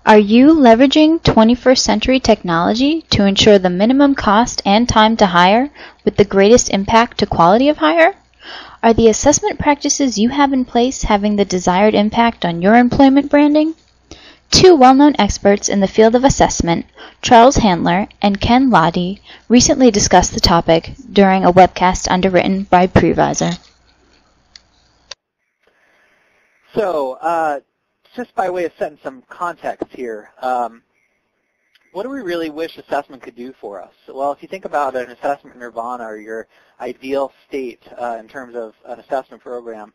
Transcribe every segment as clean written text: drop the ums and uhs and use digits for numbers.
Are you leveraging 21st century technology to ensure the minimum cost and time to hire with the greatest impact to quality of hire? Are the assessment practices you have in place having the desired impact on your employment branding? Two well-known experts in the field of assessment, Charles Handler and Ken Lottie, recently discussed the topic during a webcast underwritten by Previsor. So, just by way of setting some context here, what do we really wish assessment could do for us? Well, if you think about an assessment nirvana or your ideal state in terms of an assessment program,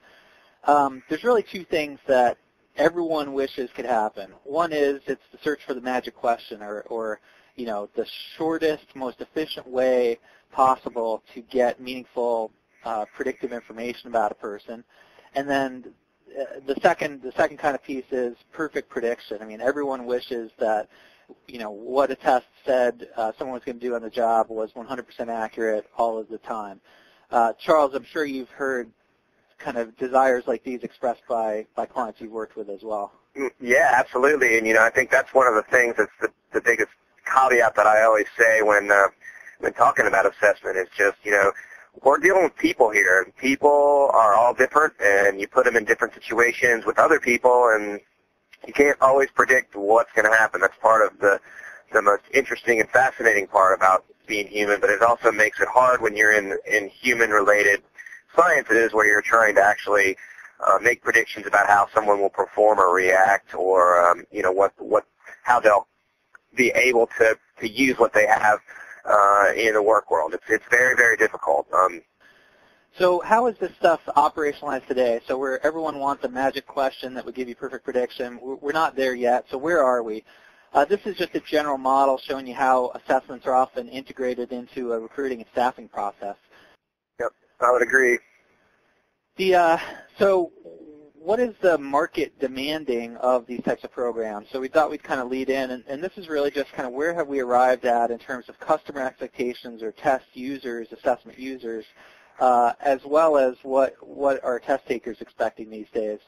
there's really two things that everyone wishes could happen. One is it's the search for the magic question or you know, the shortest, most efficient way possible to get meaningful predictive information about a person. And then the second kind of piece is perfect prediction. I mean, everyone wishes that, you know, what a test said someone was going to do on the job was 100% accurate all of the time. Charles, I'm sure you've heard kind of desires like these expressed by clients you've worked with as well. Yeah, absolutely. And, you know, I think that's one of the things that's the biggest caveat that I always say when talking about assessment is just, you know, we're dealing with people here. People are all different, and you put them in different situations with other people, and you can't always predict what's going to happen. That's part of the most interesting and fascinating part about being human, but it also makes it hard when you're in human-related sciences where you're trying to actually make predictions about how someone will perform or react, or you know, how they'll be able to use what they have in the work world. It's very, very difficult. So how is this stuff operationalized today? So where everyone wants a magic question that would give you perfect prediction, we're not there yet. So where are we? This is just a general model showing you how assessments are often integrated into a recruiting and staffing process. Yep, I would agree. So what is the market demanding of these types of programs? So we thought we'd kind of lead in, and this is really just kind of where have we arrived at in terms of customer expectations or test users, assessment users, as well as what are test takers expecting these days.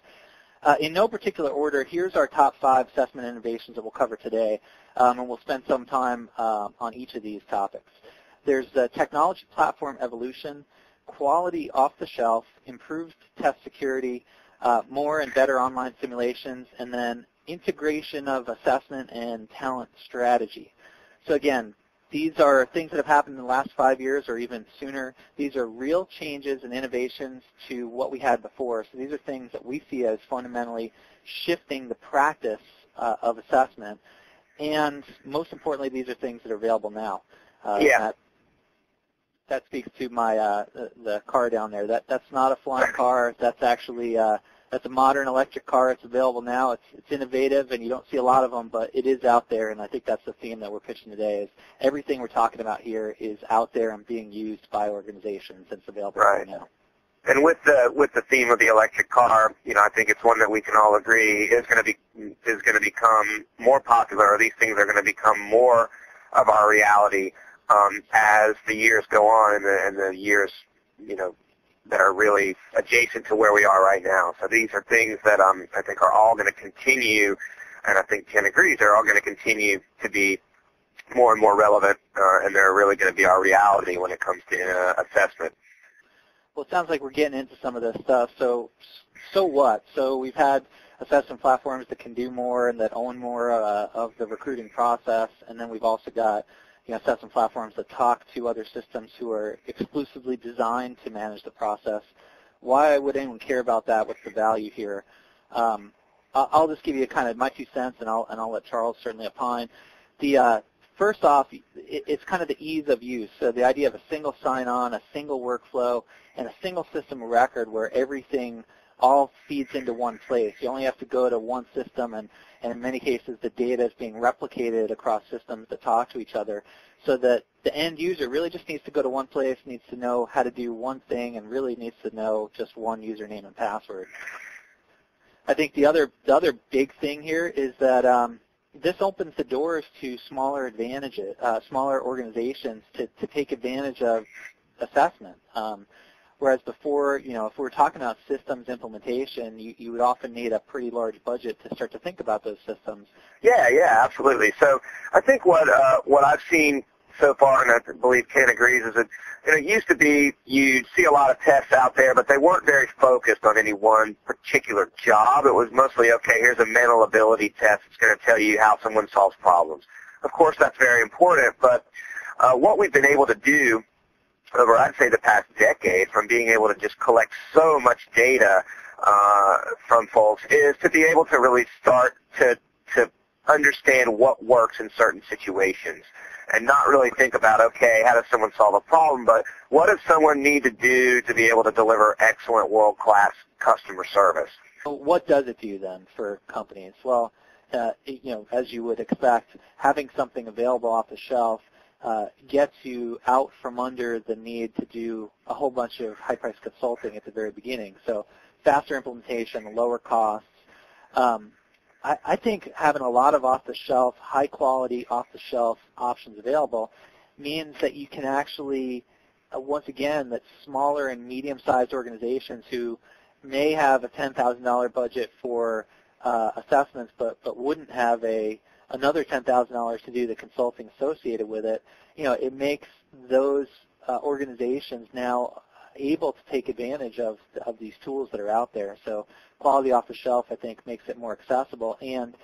In no particular order, here's our top 5 assessment innovations that we'll cover today, and we'll spend some time on each of these topics. There's the technology platform evolution, quality off the shelf, improved test security, more and better online simulations, and then integration of assessment and talent strategy. So again, these are things that have happened in the last 5 years or even sooner. These are real changes and innovations to what we had before. So these are things that we see as fundamentally shifting the practice of assessment. And most importantly, these are things that are available now. That speaks to my the car down there. That's not a flying car. That's actually that's a modern electric car. It's available now. It's innovative, and you don't see a lot of them, but it is out there. And I think that's the theme that we're pitching today. Is everything we're talking about here is out there and being used by organizations. It's available right now. And with the theme of the electric car, you know, I think it's one that we can all agree is going to become more popular. Or these things are going to become more of our reality as the years go on and the years, you know, that are really adjacent to where we are right now. So these are things that I think are all going to continue, and I think Ken agrees, they're all going to continue to be more and more relevant, and they're really going to be our reality when it comes to assessment. Well, it sounds like we're getting into some of this stuff. So what? So we've had assessment platforms that can do more and that own more of the recruiting process, and then we've also got, you know, assessment platforms that talk to other systems who are exclusively designed to manage the process. Why would anyone care about that? What's the value here? I'll just give you kind of my 2 cents, and I'll let Charles certainly opine. First off, it's kind of the ease of use. So the idea of a single sign-on, a single workflow, and a single system of record where everything all feeds into one place. You only have to go to one system, and in many cases the data is being replicated across systems that talk to each other, so that the end user really just needs to go to one place, needs to know how to do one thing, and really needs to know just one username and password. I think the other big thing here is that this opens the doors to smaller organizations to take advantage of assessment. Whereas before, if we were talking about systems implementation, you would often need a pretty large budget to start to think about those systems. Yeah, absolutely. So I think what I've seen so far, and I believe Ken agrees, is that it used to be you'd see a lot of tests out there, but they weren't very focused on any one particular job. It was mostly, okay, here's a mental ability test. It's going to tell you how someone solves problems. Of course, that's very important, but what we've been able to do over, I'd say, the past decade, from being able to just collect so much data from folks, is to be able to really start to understand what works in certain situations and not really think about, okay, how does someone solve a problem, but what does someone need to do to be able to deliver excellent world-class customer service? So what does it do then for companies? Well, as you would expect, having something available off the shelf gets you out from under the need to do a whole bunch of high-price consulting at the very beginning. So faster implementation, lower costs. I think having a lot of off-the-shelf, high-quality off-the-shelf options available means that you can actually, once again, that smaller and medium-sized organizations who may have a $10,000 budget for assessments but wouldn't have another $10,000 to do the consulting associated with it, it makes those organizations now able to take advantage of these tools that are out there. So quality off the shelf, I think, makes it more accessible, and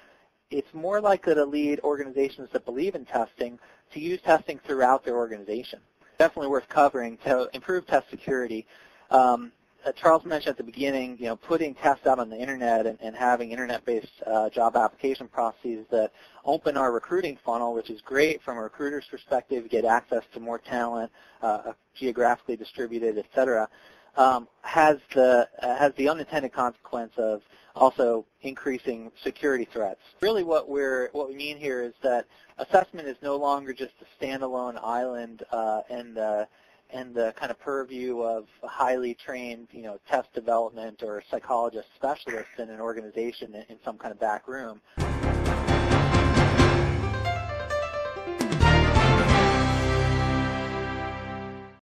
it's more likely to lead organizations that believe in testing to use testing throughout their organization. Definitely worth covering to improve test security. Charles mentioned at the beginning, putting tests out on the internet and having internet-based job application processes that open our recruiting funnel, which is great from a recruiter's perspective, get access to more talent, geographically distributed, et cetera, has the unintended consequence of also increasing security threats. Really what we mean here is that assessment is no longer just a standalone island and the kind of purview of highly trained, test development or psychologist specialists in an organization in some kind of back room.